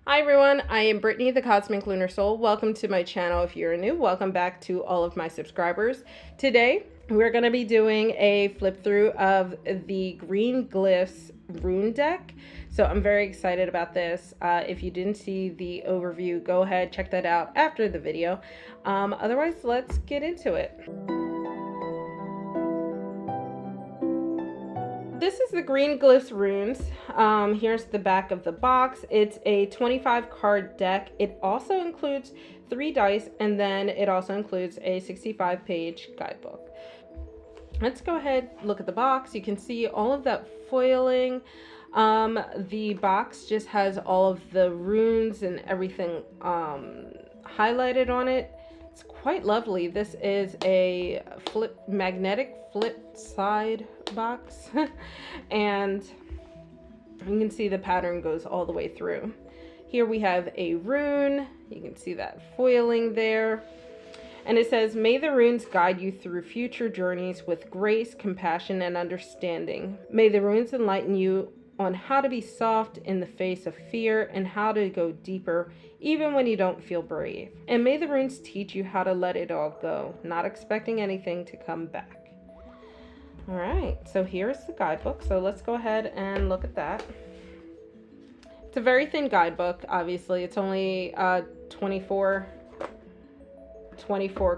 Hi everyone, I am Brittany, the Cosmic Lunar Soul. Welcome to my channel if you're new. Welcome back to all of my subscribers. Today, we're going to be doing a flip through of the Green Glyphs rune deck. So I'm very excited about this. If you didn't see the overview, go ahead, check that out after the video. Otherwise, let's get into it. This is the Green Glyphs Runes. Here's the back of the box. It's a 25 card deck. It also includes 3 dice, and then it also includes a 65-page guidebook. Let's go ahead, look at the box. You can see all of that foiling. The box just has all of the runes and everything highlighted on it. It's quite lovely. This is a magnetic flip side box and you can see the pattern goes all the way through. Here we have a rune. You can see that foiling there. And it says, "May the runes guide you through future journeys with grace, compassion, and understanding. May the runes enlighten you on how to be soft in the face of fear and how to go deeper even when you don't feel brave. And may the runes teach you how to let it all go, not expecting anything to come back." All right, so here's the guidebook. So let's go ahead and look at that. It's a very thin guidebook, obviously. It's only 24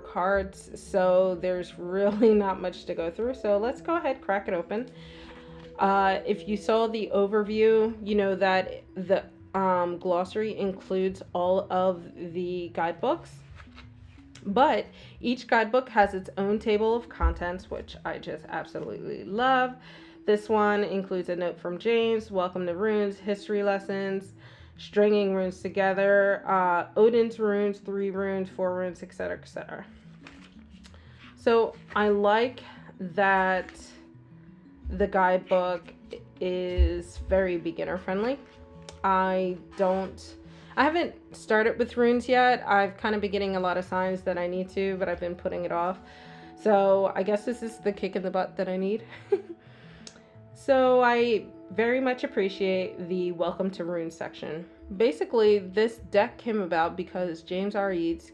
cards, so there's really not much to go through. So let's go ahead, crack it open. If you saw the overview, you know that the glossary includes all of the guidebooks, but each guidebook has its own table of contents, which I just absolutely love. This one includes a note from James, welcome to runes, history lessons, stringing runes together, Odin's runes, 3 runes, 4 runes, etc., etc. So I like that the guidebook is very beginner friendly. I haven't started with runes yet. I've kind of been getting a lot of signs that I need to, but I've been putting it off. So I guess this is the kick in the butt that I need. So I very much appreciate the welcome to runes section. Basically, this deck came about because James R. Eads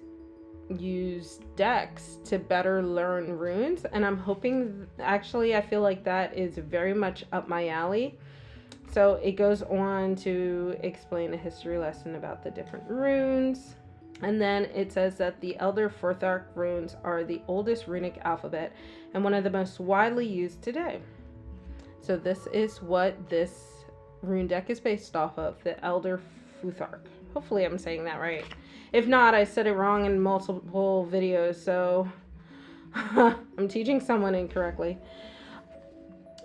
used decks to better learn runes, and I'm hoping, actually I feel like that is very much up my alley. So it goes on to explain a history lesson about the different runes, and then it says that the Elder Futhark Runes are the oldest runic alphabet and one of the most widely used today. So this is what this rune deck is based off of, the Elder Futhark. Hopefully I'm saying that right. If not, I said it wrong in multiple videos, so I'm teaching someone incorrectly.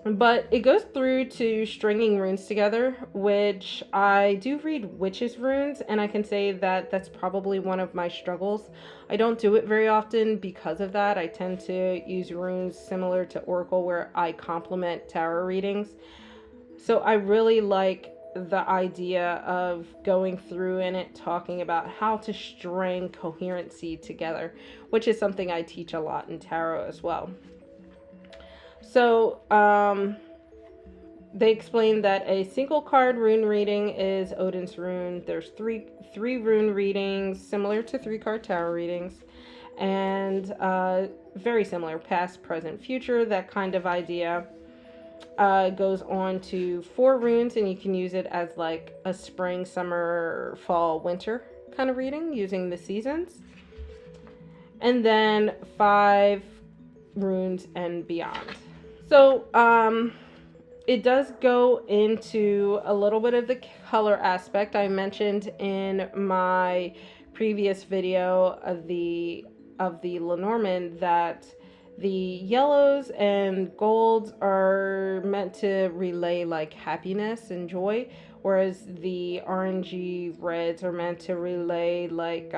But it goes through to stringing runes together, which I do read witches runes, and I can say that that's probably one of my struggles. I don't do it very often because of that. I tend to use runes similar to Oracle, where I complement tarot readings. So I really like the idea of going through in it, talking about how to string coherency together, which is something I teach a lot in tarot as well. So they explain that a single card rune reading is Odin's rune. There's three rune readings, similar to 3-card tarot readings, and very similar, past, present, future, that kind of idea. Goes on to 4 runes, and you can use it as like a spring, summer, fall, winter kind of reading using the seasons. And then 5 runes and beyond. So it does go into a little bit of the color aspect. I mentioned in my previous video of the Lenormand that the yellows and golds are meant to relay like happiness and joy, whereas the orangey reds are meant to relay like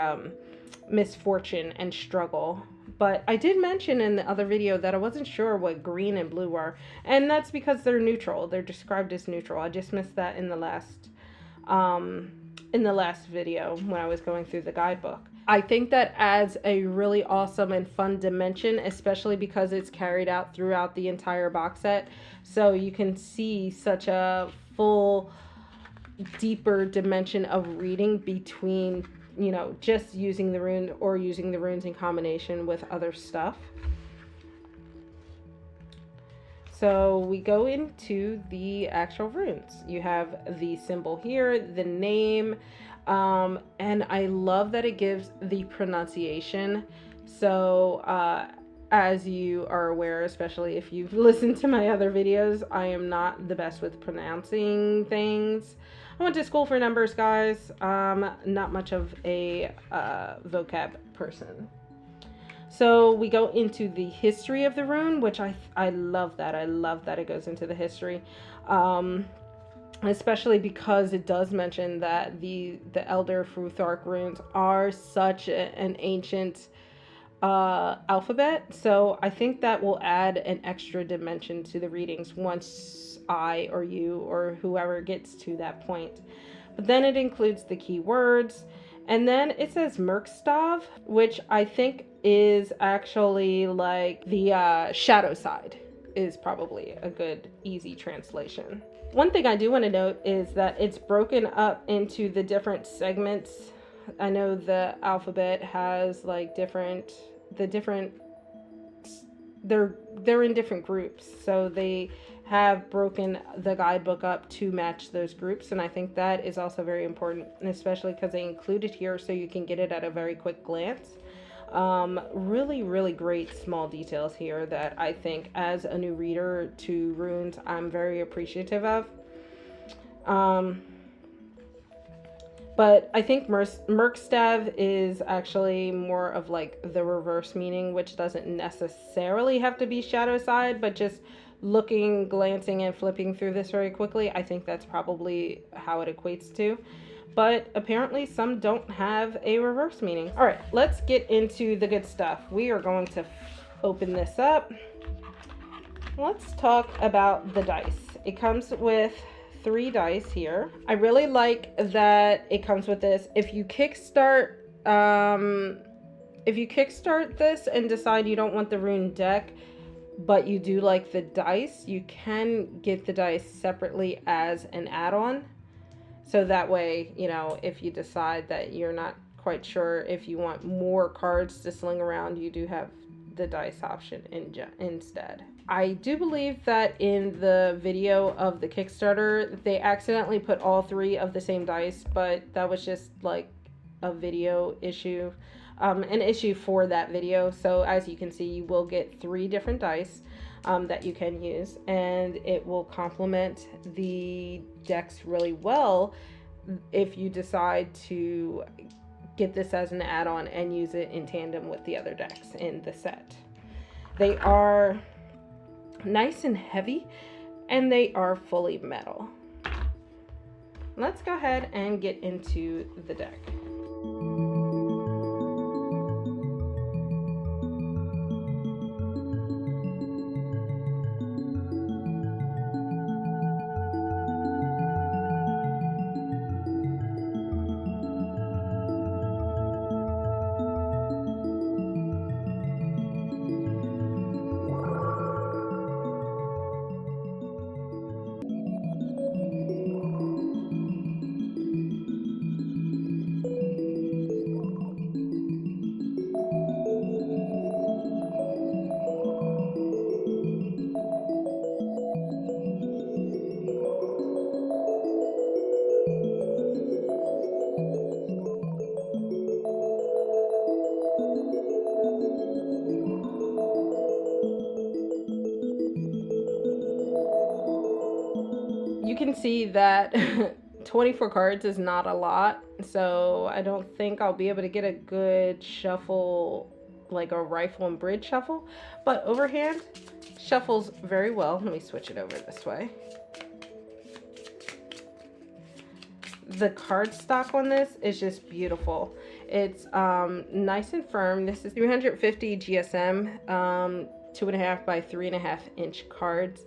misfortune and struggle. But I did mention in the other video that I wasn't sure what green and blue are, and that's because they're neutral. They're described as neutral. I just missed that in the last video when I was going through the guidebook. I think that adds a really awesome and fun dimension, especially because it's carried out throughout the entire box set. So you can see such a full deeper dimension of reading between, you know, just using the rune or using the runes in combination with other stuff. So we go into the actual runes. You have the symbol here, the name, and I love that it gives the pronunciation. So as you are aware, especially if you've listened to my other videos, I am not the best with pronouncing things. I went to school for numbers, guys. Not much of a vocab person. So we go into the history of the rune, which I love that. I love that it goes into the history, especially because it does mention that the Elder Futhark runes are such an ancient alphabet. So I think that will add an extra dimension to the readings once I or you or whoever gets to that point. But then it includes the key words. And then it says Merkstav, which I think is actually like the shadow side, is probably a good, easy translation. One thing I do want to note is that it's broken up into the different segments. I know the alphabet has like they're in different groups. So they have broken the guidebook up to match those groups, and I think that is also very important, especially because they include it here so you can get it at a very quick glance. Really great small details here that I think as a new reader to runes I'm very appreciative of. But I think Merkstav is actually more of like the reverse meaning, which doesn't necessarily have to be shadow side, but just looking, glancing, and flipping through this very quickly, I think that's probably how it equates to. But apparently some don't have a reverse meaning. All right, let's get into the good stuff. We are going to open this up. Let's talk about the dice. It comes with 3 dice here. I really like that it comes with this. If you kickstart this and decide you don't want the rune deck, but you do like the dice, you can get the dice separately as an add-on. So that way, you know, if you decide that you're not quite sure if you want more cards to sling around, you do have the dice option instead. I do believe that in the video of the Kickstarter, they accidentally put all 3 of the same dice, but that was just like a video issue. An issue for that video. So as you can see, you will get 3 different dice that you can use, and it will complement the decks really well if you decide to get this as an add-on and use it in tandem with the other decks in the set. They are nice and heavy, and they are fully metal. Let's go ahead and get into the deck. You can see that 24 cards is not a lot, so I don't think I'll be able to get a good shuffle, like a rifle and bridge shuffle, but overhand shuffles very well. Let me switch it over this way. The card stock on this is just beautiful. It's nice and firm. This is 350 GSM, 2.5 by 3.5 inch cards.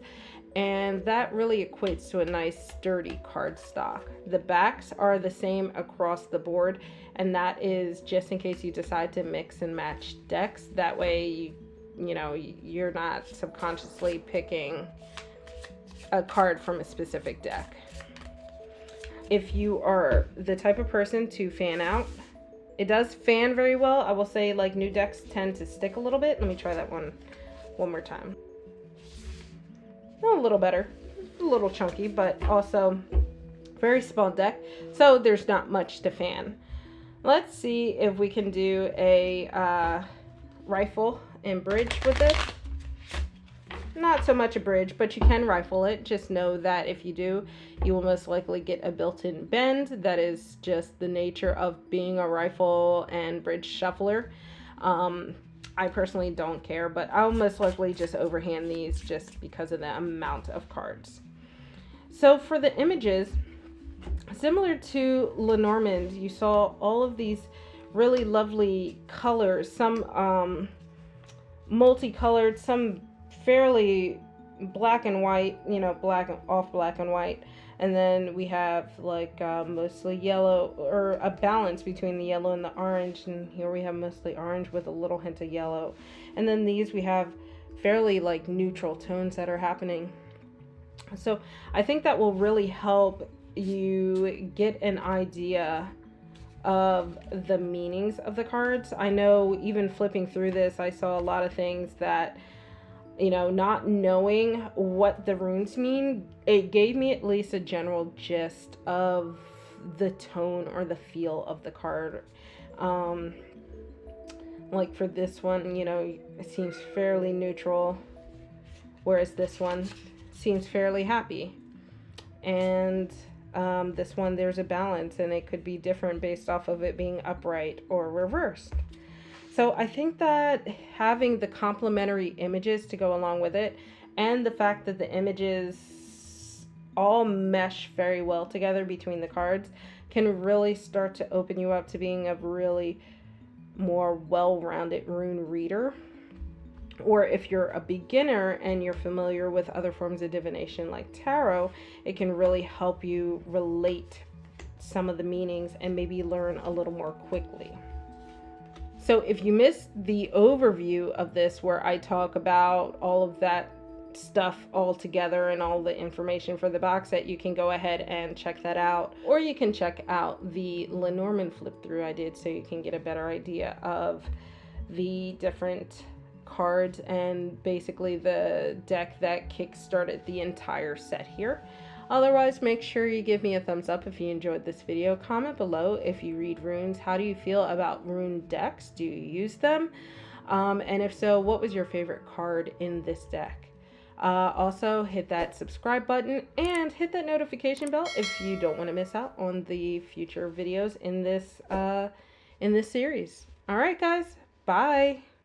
And that really equates to a nice sturdy card stock. The backs are the same across the board, and that is just in case you decide to mix and match decks. That way you know you're not subconsciously picking a card from a specific deck. if you are the type of person to fan out, it does fan very well. I will say, like, new decks tend to stick a little bit. Let me try that one more time. A little better. A little chunky, but also very small deck. So there's not much to fan. Let's see if we can do a rifle and bridge with this. Not so much a bridge, but you can rifle it. Just know that if you do, you will most likely get a built-in bend. That is just the nature of being a rifle and bridge shuffler. I personally don't care, but I'll most likely just overhand these just because of the amount of cards. So for the images, similar to Lenormand, you saw all of these really lovely colors, some multicolored, some fairly black and white, you know, black and white, and then we have like mostly yellow, or a balance between the yellow and the orange, and here we have mostly orange with a little hint of yellow, and then these we have fairly like neutral tones that are happening. So I think that will really help you get an idea of the meanings of the cards. I know even flipping through this, I saw a lot of things that, you know, not knowing what the runes mean, it gave me at least a general gist of the tone or the feel of the card. Like for this one, you know, it seems fairly neutral, whereas this one seems fairly happy. And this one, there's a balance, and it could be different based off of it being upright or reversed. So I think that having the complementary images to go along with it, and the fact that the images all mesh very well together between the cards, can really start to open you up to being a really more well-rounded rune reader. Or if you're a beginner and you're familiar with other forms of divination like tarot, it can really help you relate some of the meanings and maybe learn a little more quickly. So if you missed the overview of this, where I talk about all of that stuff all together and all the information for the box set, you can go ahead and check that out. Or you can check out the Lenormand flip through I did, so you can get a better idea of the different cards and basically the deck that kick-started the entire set here. Otherwise, make sure you give me a thumbs up if you enjoyed this video. Comment below if you read runes. How do you feel about rune decks? Do you use them? And if so, what was your favorite card in this deck? Also, hit that subscribe button and hit that notification bell if you don't want to miss out on the future videos in this series. All right, guys. Bye.